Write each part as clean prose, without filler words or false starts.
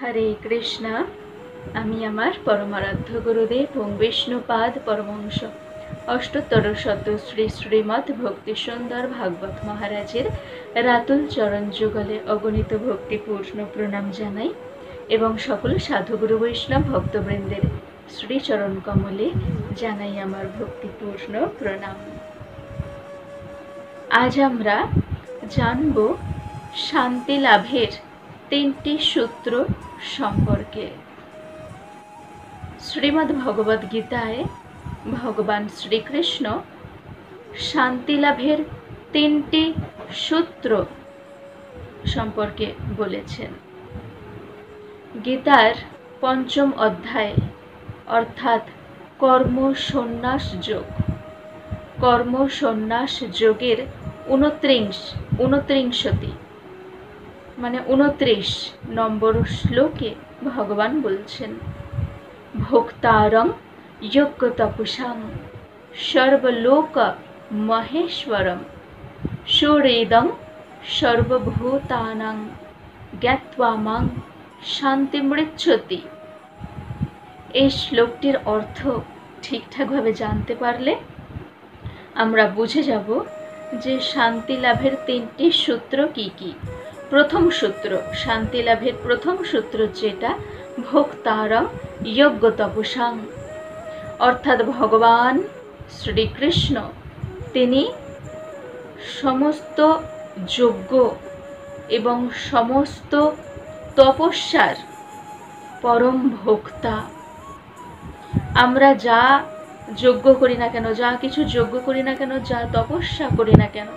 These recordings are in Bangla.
হরে কৃষ্ণ। আমি আমার পরমারাধ্য গুরুদেব ওং বিষ্ণুপাদ পরমহংস অষ্টোত্তর শত শ্রী শ্রীমৎ ভক্তি সুন্দর ভাগবত মহারাজের রাতুল চরণ যুগলে অগণিত ভক্তিপূর্ণ প্রণাম জানাই এবং সকল সাধুগুরু বৈষ্ণব ভক্তবৃন্দের শ্রীচরণ কমলে জানাই আমার ভক্তিপূর্ণ প্রণাম। আজ আমরা জানব শান্তি লাভের 3টি সূত্র সম্পর্কে। শ্রীমদ্ ভগবদ গীতায় ভগবান শ্রীকৃষ্ণ শান্তি লাভের 3টি সূত্র সম্পর্কে বলেছেন। গীতার 5ম অধ্যায় অর্থাৎ কর্ম সন্ন্যাস যোগ, কর্ম সন্ন্যাস যোগের 29টি মানে 29 নম্বর শ্লোকে ভগবান বলছেন, ভোক্তারং যোগ্য তপসাং সর্বলোক মহেশ্বরম সুহৃদং সর্বভূতানাং জ্ঞাত্বা মাং শান্তিমৃচ্ছতি। এই শ্লোকটির অর্থ ঠিকঠাকভাবে জানতে পারলে আমরা বুঝে যাব যে শান্তি লাভের 3টি সূত্র কি কি। প্রথম সূত্র, শান্তি লাভের প্রথম সূত্র যেটা, ভোক্তারং যোগ্য তপসাং, অর্থাৎ ভগবান শ্রীকৃষ্ণ তিনি সমস্ত যজ্ঞ এবং সমস্ত তপস্যার পরম ভোক্তা। আমরা যা যজ্ঞ করি না কেন, যা কিছু যজ্ঞ করি না কেন, যা তপস্যা করি না কেন,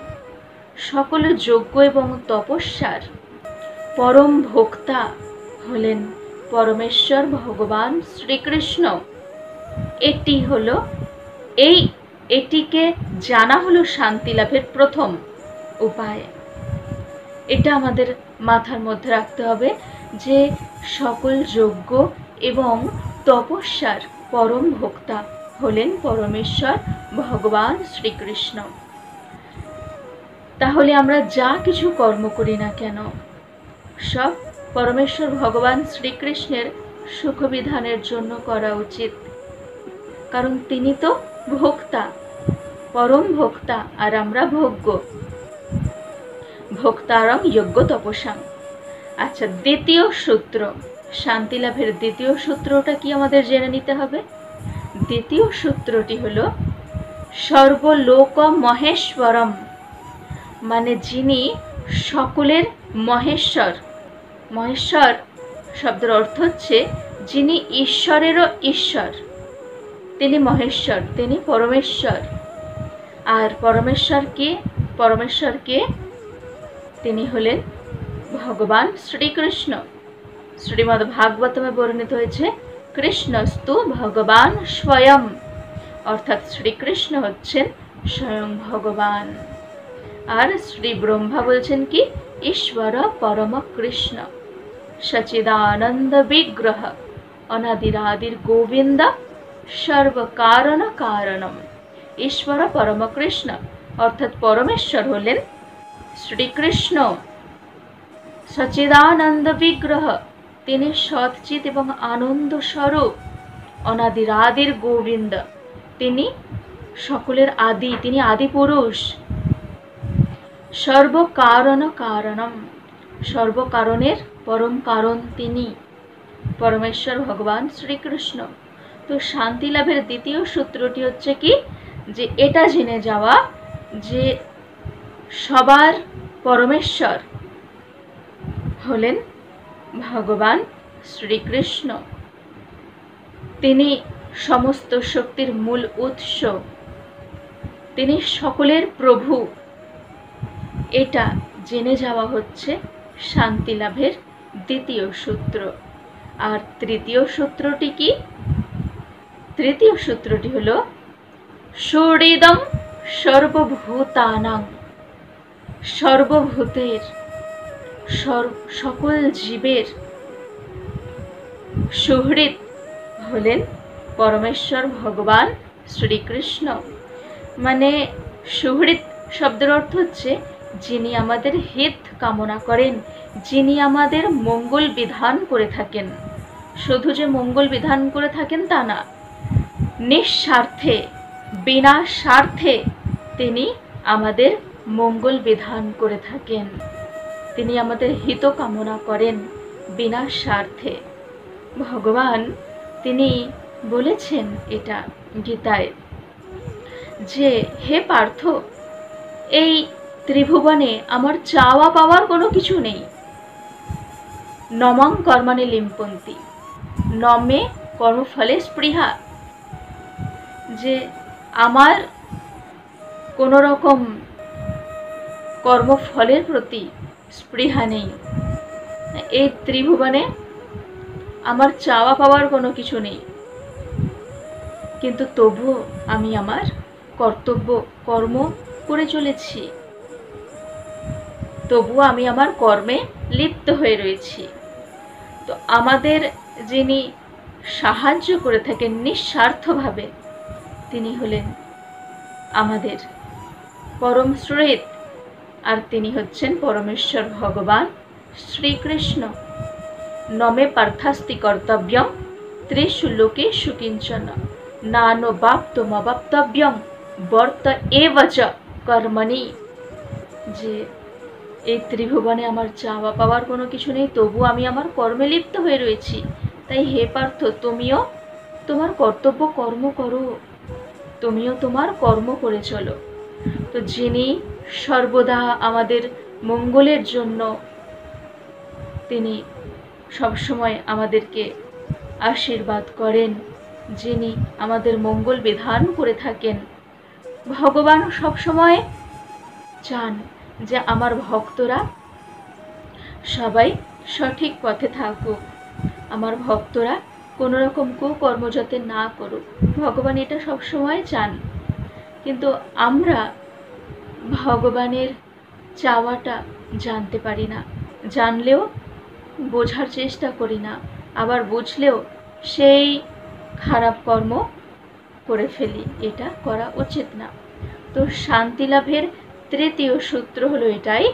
সকল যজ্ঞ এবং তপস্যার পরম ভোক্তা হলেন পরমেশ্বর ভগবান শ্রীকৃষ্ণ। এটিকে জানা হলো শান্তি লাভের প্রথম উপায়। এটা আমাদের মাথার মধ্যে রাখতে হবে যে সকল যজ্ঞ এবং তপস্যার পরম ভোক্তা হলেন পরমেশ্বর ভগবান শ্রীকৃষ্ণ। তাহলে আমরা যা কিছু কর্ম করি না কেন সব পরমেশ্বর ভগবান শ্রীকৃষ্ণের সুখবিধানের জন্য করা উচিত, কারণ তিনি তো ভোক্তা, পরম ভোক্তা, আর আমরা ভোগ্য। ভোক্তারং যোগ্য তপসাং। আচ্ছা, দ্বিতীয় সূত্র, শান্তি লাভের দ্বিতীয় সূত্রটা কি আমাদের জেনে নিতে হবে। দ্বিতীয় সূত্রটি হলো সর্বলোক মহেশ্বরম, মানে যিনি সকলের মহেশ্বর। মহেশ্বর শব্দের অর্থ হচ্ছে যিনি ঈশ্বরেরও ঈশ্বর, তিনি মহেশ্বর, তিনি পরমেশ্বর। আর পরমেশ্বরকে তিনি হলেন ভগবান শ্রীকৃষ্ণ। শ্রীমদ্ ভাগবতমে বর্ণিত হয়েছে, কৃষ্ণস্তু ভগবান স্বয়ং, অর্থাৎ শ্রীকৃষ্ণ হচ্ছেন স্বয়ং ভগবান। আর শ্রী ব্রহ্মা বলছেন কি, ঈশ্বর পরম কৃষ্ণ সচিদানন্দ বিগ্রহ অনাদিরাদির গোবিন্দ সর্বকারণ কারণম। ঈশ্বর পরম কৃষ্ণ অর্থাৎ পরমেশ্বর হলেন শ্রীকৃষ্ণ। সচিদানন্দ বিগ্রহ, তিনি সৎচিৎ এবং আনন্দ স্বরূপ। অনাদিরাদির গোবিন্দ, তিনি সকলের আদি, তিনি আদি পুরুষ। সর্বকারণ কারণম, সর্বকারণের পরম কারণ তিনি, পরমেশ্বর ভগবান শ্রীকৃষ্ণ। তো শান্তি লাভের দ্বিতীয় সূত্রটি হচ্ছে কি, যে এটা জেনে যাওয়া যে সবার পরমেশ্বর হলেন ভগবান শ্রীকৃষ্ণ, তিনি সমস্ত শক্তির মূল উৎস, তিনি সকলের প্রভু। এটা জেনে যাওয়া হচ্ছে শান্তি লাভের দ্বিতীয় সূত্র। আর তৃতীয় সূত্রটি কি? তৃতীয় সূত্রটি হলো সুহৃদং সর্বভূতানাং, সর্বভূতের, সকল জীবের সুহৃদ হলেন পরমেশ্বর ভগবান শ্রীকৃষ্ণ। মানে সুহৃদ শব্দের অর্থ হচ্ছে যিনি আমাদের হিত কামনা করেন, যিনি আমাদের মঙ্গল বিধান করে থাকেন। শুধু যে মঙ্গল বিধান করে থাকেন তা না, নিঃস্বার্থে বিনা স্বার্থে তিনি আমাদের মঙ্গল বিধান করে থাকেন। তিনি আমাদের হিত কামনা করেন বিনা স্বার্থে। ভগবান তিনি বলেছেন এটা গীতায় যে হে পার্থ, এই ত্রিভুবনে আমার চাওয়া পাওয়ার কোনো কিছু নেই। নমং কর্মাণি লিম্পন্তি নমে কর্মফলে স্পৃহা, যে আমার কোনো রকম কর্মফলের প্রতি স্পৃহা নেই। এই ত্রিভুবনে আমার চাওয়া পাওয়ার কোনো কিছু নেই, কিন্তু তবুও আমি আমার কর্তব্য কর্ম করে চলেছি, তবুও আমি আমার কর্মে লিপ্ত হয়ে রয়েছি। তো আমাদের যিনি সাহায্য করে থাকেন নিঃস্বার্থভাবে, তিনি হলেন আমাদের পরম সুহৃদ, আর তিনি হচ্ছেন পরমেশ্বর ভগবান শ্রীকৃষ্ণ। নমে পার্থাস্তি কর্তব্যম ত্রিষু লোকেষু কিঞ্চন নানো বাপ্তমবাপ্তব্যম বর্ত এব চ কর্মণি। যে এই ত্রিভুবনে আমার চাওয়া পাওয়ার কোনো কিছু নেই, তবু আমি আমার কর্মে লিপ্ত হয়ে রয়েছি। তাই হে পার্থ, তুমিও তোমার কর্তব্য কর্ম করো, তুমিও তোমার কর্ম করে চলো। তো যিনি সর্বদা আমাদের মঙ্গলের জন্য তিনি সবসময় আমাদেরকে আশীর্বাদ করেন, যিনি আমাদের মঙ্গল বিধান করে থাকেন, ভগবান সবসময় চান যে আমার ভক্তরা সবাই সঠিক পথে থাকুক, আমার ভক্তরা কোনো রকম কুকর্ম যাতে না করুক। ভগবান এটা সবসময় চান, কিন্তু আমরা ভগবানের চাওয়াটা জানতে পারি না, জানলেও বোঝার চেষ্টা করি না, আবার বুঝলেও সেই খারাপ কর্ম করে ফেলি। এটা করা উচিত না। তো শান্তি লাভের তৃতীয় সূত্র হলো এটাই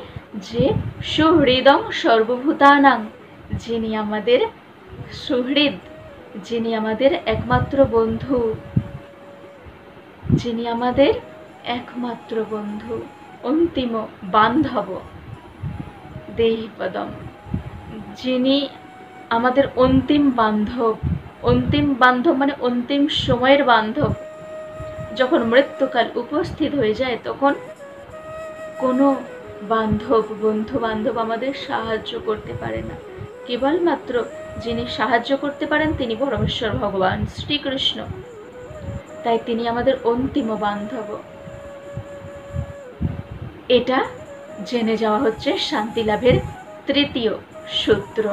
যে সুহৃদং সর্বভূতানাং, যিনি আমাদের সুহৃদ, যিনি আমাদের একমাত্র বন্ধু, যিনি আমাদের একমাত্র বন্ধু, অন্তিম বান্ধব দেহিপদম, যিনি আমাদের অন্তিম বান্ধব। অন্তিম বান্ধব মানে অন্তিম সময়ের বান্ধব। যখন মৃত্যুকাল উপস্থিত হয়ে যায় তখন কোনো বান্ধব, বন্ধু বান্ধব আমাদের সাহায্য করতে পারে না। কেবলমাত্র যিনি সাহায্য করতে পারেন তিনি পরমেশ্বর ভগবান শ্রীকৃষ্ণ। তাই তিনি আমাদের অন্তিম বান্ধব। এটা জেনে যাওয়া হচ্ছে শান্তি লাভের তৃতীয় সূত্র।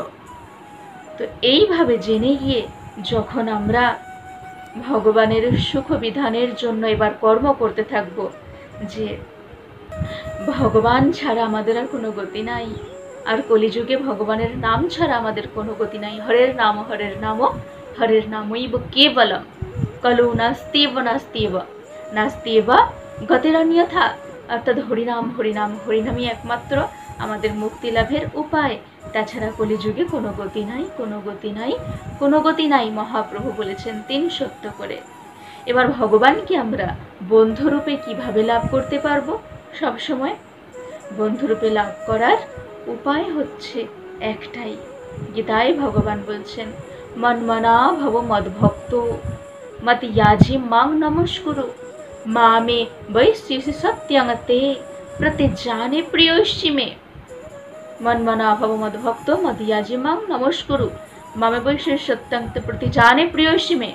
তো এইভাবে জেনে গিয়ে যখন আমরা ভগবানের সুখ বিধানের জন্য এবার কর্ম করতে থাকব, যে ভগবান ছাড়া আমাদের আর কোনো গতি নাই, আর কলিযুগে ভগবানের নাম ছাড়া আমাদের কোনো গতি নাই। হরের নাম হরের নামৈব কেবলম কলৌ নাস্তিব নাস্তিব নাস্তিব গতিরন্যথা। অর্থাৎ হরিনাম হরিনাম হরিনামই একমাত্র আমাদের মুক্তি লাভের উপায়। তাছাড়া কলিযুগে কোনো গতি নাই, কোনো গতি নাই, কোনো গতি নাই, মহাপ্রভু বলেছেন ৩ সত্য করে। এবার ভগবানকে আমরা বন্ধুরূপে কিভাবে লাভ করতে পারবো? সবসময় বন্ধুরূপে লাভ করার উপায় হচ্ছে একটাই। গীতায় ভগবান বলছেন মন্মনা ভব মদ্ভক্ত মত ইয়াজি মাং নমস্কুরু মামে বৈশ্যসি সত্যংতে প্রতিজানে প্রিয়সি মে। মন্মনা ভব মদ্ভক্ত মত ইয়াজি মাং নমস্কুরু মামে বৈশ্যসি সত্যংতে প্রতিজানে প্রিয়সি মে।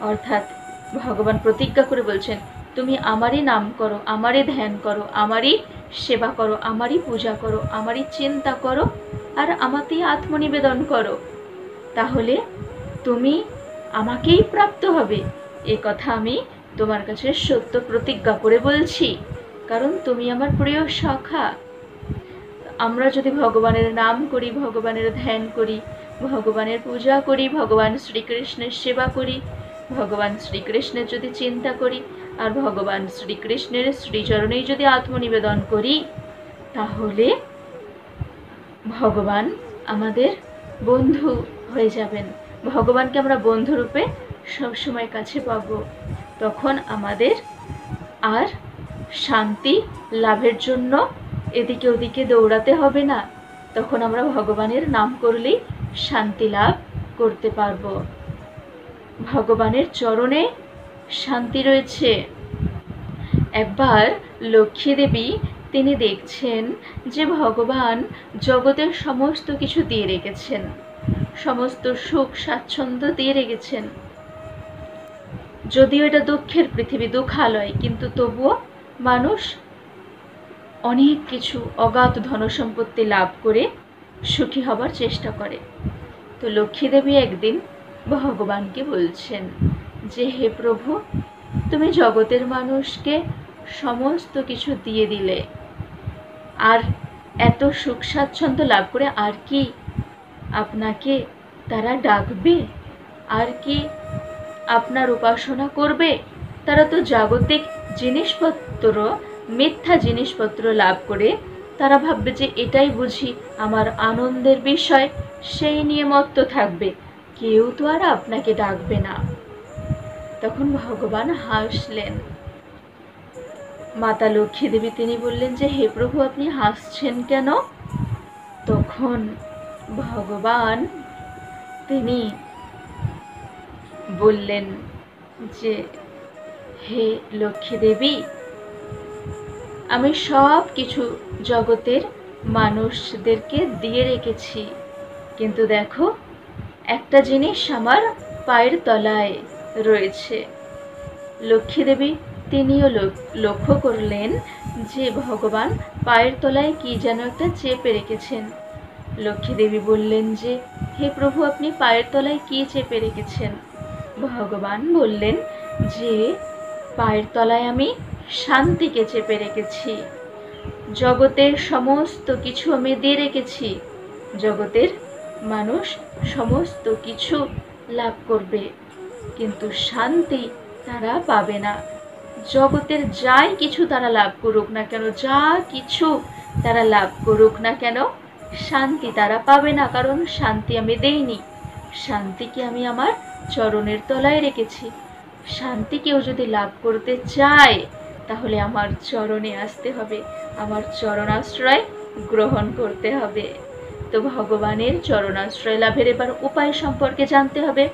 অর্থাৎ ভগবান প্রতিজ্ঞা করে বলছেন তুমি আমারই নাম করো, আমারই ধ্যান করো, আমারই সেবা করো, আমারই পূজা করো, আমারই চিন্তা করো, আর আমাতেই আত্মনিবেদন করো, তাহলে তুমি আমাকেই প্রাপ্ত হবে। এ কথা আমি তোমার কাছে সত্য প্রতিজ্ঞা করে বলছি, কারণ তুমি আমার প্রিয় সখা। আমরা যদি ভগবানের নাম করি, ভগবানের ধ্যান করি, ভগবানের পূজা করি, ভগবান শ্রীকৃষ্ণের সেবা করি, ভগবান শ্রীকৃষ্ণের যদি চিন্তা করি, আর ভগবান শ্রীকৃষ্ণের শ্রীচরণেই যদি আত্মনিবেদন করি, তাহলে ভগবান আমাদের বন্ধু হয়ে যাবেন। ভগবানকে আমরা বন্ধুরূপে সবসময় কাছে পাব। তখন আমাদের আর শান্তি লাভের জন্য এদিকে ওদিকে দৌড়াতে হবে না। তখন আমরা ভগবানের নাম করলেই শান্তি লাভ করতে পারব। ভগবানের চরণে শান্তি রয়েছে। একবার লক্ষ্মী দেবী তিনি দেখছেন যে ভগবান জগতের সমস্ত কিছু দিয়ে রেখেছেন, সমস্ত সুখ স্বাচ্ছন্দ্য দিয়ে রেখেছেন। যদিও এটা দুঃখের পৃথিবী, দুঃখালয়, কিন্তু তবুও মানুষ অনেক কিছু অগাধ ধনসম্পত্তি লাভ করে সুখী হবার চেষ্টা করে। তো লক্ষ্মী দেবী একদিন ভগবানকে বলছেন যে, হে প্রভু, তুমি জগতের মানুষকে সমস্ত কিছু দিয়ে দিলে, আর এত সুখ স্বাচ্ছন্দ্য লাভ করে আর কি আপনাকে তারা ডাকবে? আর কি আপনার উপাসনা করবে? তারা তো জাগতিক জিনিসপত্র, মিথ্যা জিনিসপত্র লাভ করে তারা ভাববে যে এটাই বুঝি আমার আনন্দের বিষয়, সেই নিয়ে মত্ত থাকবে, কেউ তো আর আপনাকে ডাকবে না। তখন ভগবান হাসলেন। মাতা লক্ষ্মী দেবী তিনি বললেন যে, হে প্রভু, আপনি হাসছেন কেন? তখন ভগবান তিনি বললেন যে, হে লক্ষ্মী দেবী, আমি সব কিছু জগতের মানুষদেরকে দিয়ে রেখেছি, কিন্তু দেখো একটা জিনিস আমার পায়ের তলায় রয়েছে। লক্ষ্মী দেবী তিনিও লক্ষ্য করলেন যে ভগবান পায়ের তলায় কি যেন একটা চেপে রেখেছেন। লক্ষ্মী দেবী বললেন যে, হে প্রভু, আপনি পায়ের তলায় কি চেপে রেখেছেন? ভগবান বললেন যে, পায়ের তলায় আমি শান্তিকে চেপে রেখেছি। জগতের সমস্ত কিছু আমি দিয়ে রেখেছি, জগতের মানুষ সমস্ত কিছু লাভ করবে, কিন্তু শান্তি তারা পাবে না। জগতের যাই কিছু তারা লাভ করুক না কেন, যা কিছু তারা লাভ করুক না কেন, শান্তি তারা পাবে না, কারণ শান্তি আমি দেইনি। শান্তিকে আমি আমার চরণের তলায় রেখেছি। শান্তি কেউ যদি লাভ করতে চায়, তাহলে আমার চরণে আসতে হবে, আমার চরণাশ্রয় গ্রহণ করতে হবে। তো ভগবানের চরণাশ্রয় লাভের এবার উপায় সম্পর্কে জানতে হবে।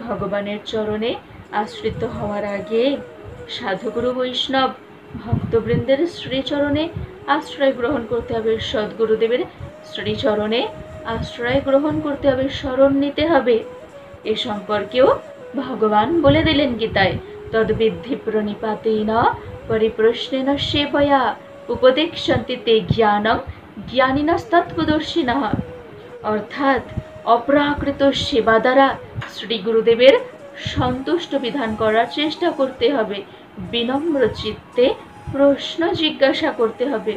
ভগবানের চরণে আশ্রিত হওয়ার আগে সাধুগুরু বৈষ্ণব ভক্তবৃন্দের শ্রীচরণে আশ্রয় গ্রহণ করতে হবে, সদ্গুরুদেবের শ্রীচরণে আশ্রয় গ্রহণ করতে হবে, শরণ নিতে হবে। এ সম্পর্কেও ভগবান বলে দিলেন গীতায়, তদ্বিদ্ধি প্রণিপাতেন পরিপ্রশ্নেন সেবয়া উপদেক্ষন্তি তে জ্ঞানং জ্ঞানিনস্তত্ত্বদর্শিনঃ। অর্থাৎ অপ্রাকৃত সেবা দ্বারা শ্রী গুরুদেবের সন্তুষ্ট বিধান করার চেষ্টা করতে হবে, বিনম্র চিত্তে প্রশ্ন জিজ্ঞাসা করতে হবে,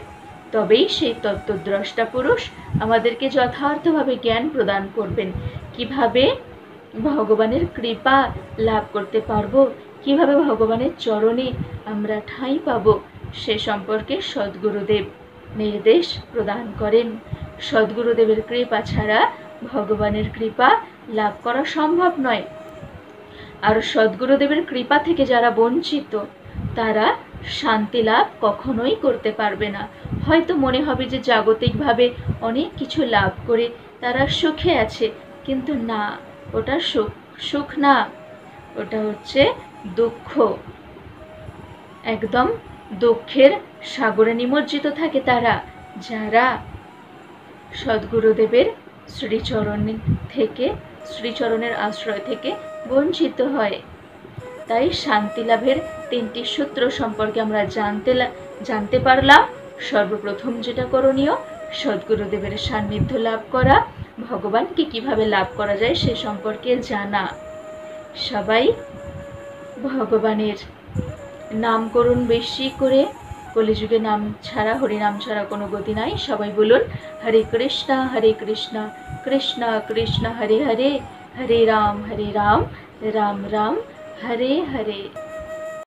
তবেই সেই তত্ত্বদ্রষ্টা পুরুষ আমাদেরকে যথার্থভাবে জ্ঞান প্রদান করবেন। কিভাবে ভগবানের কৃপা লাভ করতে পারবো, কিভাবে ভগবানের চরণে আমরা ঠাঁই পাব, সে সম্পর্কে সদ্গুরুদেব নির্দেশ প্রদান করেন। সদ্গুরুদেবের কৃপা ছাড়া ভগবানের কৃপা লাভ করা সম্ভব নয়। আর সদ্গুরুদেবের কৃপা থেকে যারা বঞ্চিত, তারা শান্তি লাভ কখনোই করতে পারবে না। হয়তো মনে হবে যে জাগতিকভাবে অনেক কিছু লাভ করে তারা সুখে আছে, কিন্তু না, ওটা সুখ না, ওটা হচ্ছে দুঃখ। একদম দুঃখের সাগরে নিমজ্জিত থাকে তারা, যারা সদ্গুরুদেবের শ্রীচরণের আশ্রয় থেকে বঞ্চিত হয়। তাই শান্তি লাভের 3টি সূত্র সম্পর্কে আমরা জানতে পারলাম। সর্বপ্রথম যেটা করণীয়, সদ্গুরুদেবের সান্নিধ্য লাভ করা, ভগবানকে কিভাবে লাভ করা যায় সে সম্পর্কে জানা। সবাই ভগবানের নাম করুন বেশি করে, কলিযুগে নাম ছাড়া, হরিনাম ছাড়া কোনো গতি নাই। সবাই বলুন হরে কৃষ্ণ কৃষ্ণ কৃষ্ণ হরে হরে, হরে রাম রাম রাম হরে হরে।